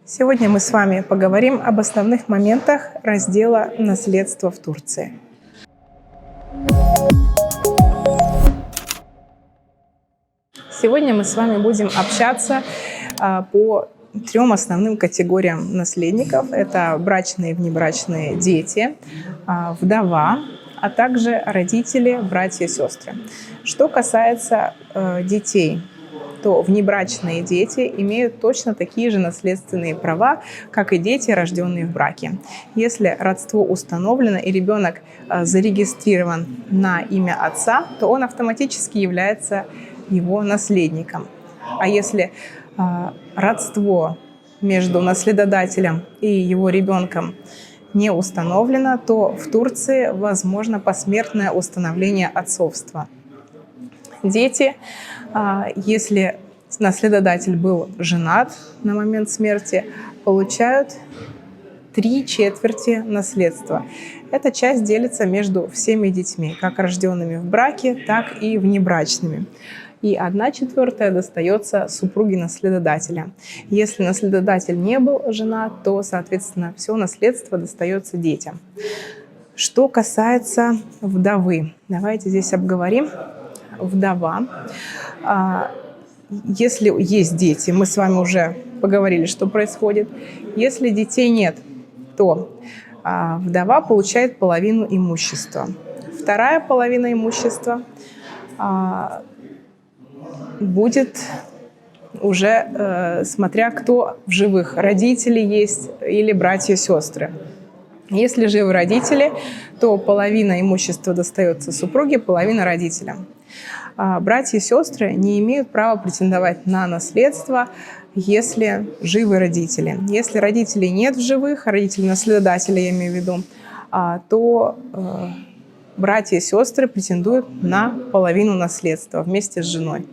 Сегодня мы с вами поговорим об основных моментах раздела наследства в Турции. Сегодня мы с вами будем общаться по трем основным категориям наследников. Это брачные и внебрачные дети, вдова, а также родители, братья и сестры. Что касается детей, то внебрачные дети имеют точно такие же наследственные права, как и дети, рожденные в браке. Если родство установлено и ребенок зарегистрирован на имя отца, то он автоматически является его наследником. А если родство между наследодателем и его ребенком не установлено, то в Турции возможно посмертное установление отцовства. Дети, если наследодатель был женат на момент смерти, получают 3/4 наследства. Эта часть делится между всеми детьми, как рожденными в браке, так и внебрачными. И 1/4 достается супруге наследодателя. Если наследодатель не был женат, то, соответственно, все наследство достается детям. Что касается вдовы, давайте здесь обговорим. Вдова. Если есть дети, мы с вами уже поговорили, что происходит. Если детей нет, то вдова получает половину имущества. Вторая половина имущества будет уже смотря кто в живых. Родители есть или братья и сестры. Если живы родители, то половина имущества достается супруге, половина родителям. Братья и сестры не имеют права претендовать на наследство, если живы родители. Если родителей нет в живых, родители наследодателя, я имею в виду, то братья и сестры претендуют на половину наследства вместе с женой.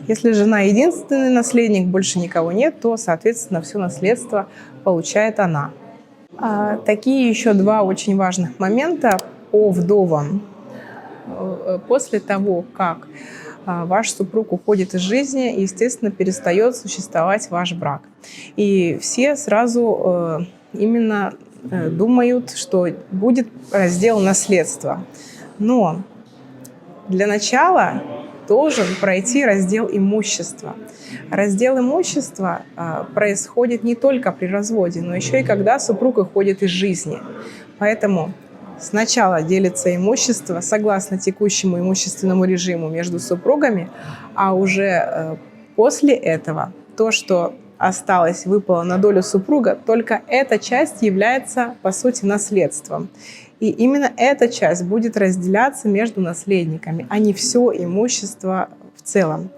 Если жена единственный наследник, больше никого нет, то, соответственно, все наследство получает она. Такие еще два очень важных момента по вдовам. После того, как ваш супруг уходит из жизни, естественно, перестает существовать ваш брак. И все сразу именно думают, что будет раздел наследства. Но для начала должен пройти раздел имущества. Раздел имущества происходит не только при разводе, но еще и когда супруг уходит из жизни. Поэтому сначала делится имущество согласно текущему имущественному режиму между супругами, а уже после этого то, что осталось, выпало на долю супруга, только эта часть является, по сути, наследством. И именно эта часть будет разделяться между наследниками, а не все имущество в целом.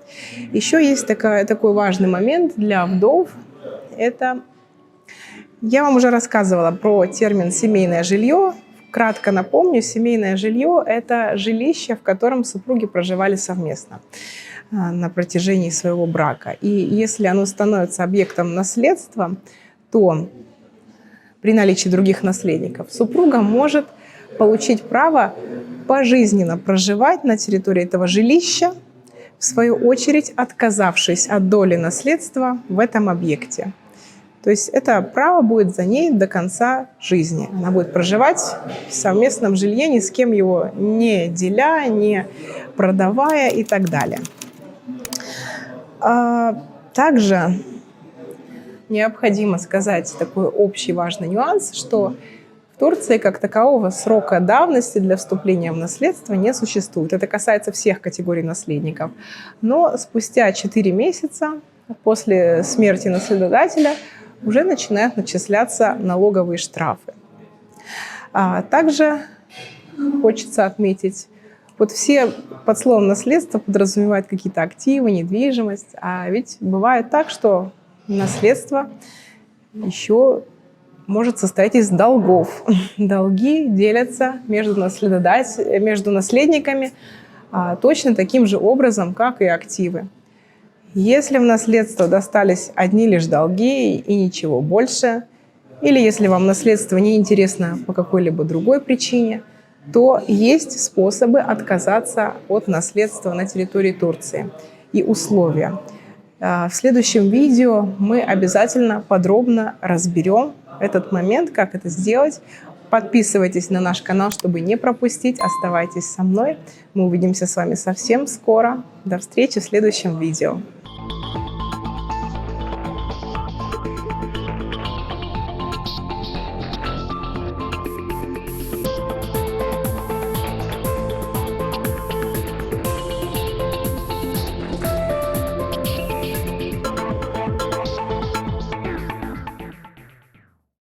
Еще есть такой важный момент для вдов. Это я вам уже рассказывала про термин «семейное жилье». Кратко напомню, семейное жилье – это жилище, в котором супруги проживали совместно на протяжении своего брака. И если оно становится объектом наследства, то при наличии других наследников супруга может получить право пожизненно проживать на территории этого жилища, в свою очередь отказавшись от доли наследства в этом объекте. То есть это право будет за ней до конца жизни. Она будет проживать в совместном жилье, ни с кем его не деля, не продавая и так далее. Также необходимо сказать такой общий важный нюанс, что в Турции как такового срока давности для вступления в наследство не существует. Это касается всех категорий наследников. Но спустя 4 месяца после смерти наследодателя уже начинают начисляться налоговые штрафы. Также хочется отметить, вот все под словом наследство подразумевают какие-то активы, недвижимость, а ведь бывает так, что наследство еще может состоять из долгов. Долги делятся между наследниками точно таким же образом, как и активы. Если в наследство достались одни лишь долги и ничего больше, или если вам наследство не интересно по какой-либо другой причине, то есть способы отказаться от наследства на территории Турции. И условия. В следующем видео мы обязательно подробно разберем этот момент, как это сделать. Подписывайтесь на наш канал, чтобы не пропустить. Оставайтесь со мной. Мы увидимся с вами совсем скоро. До встречи в следующем видео.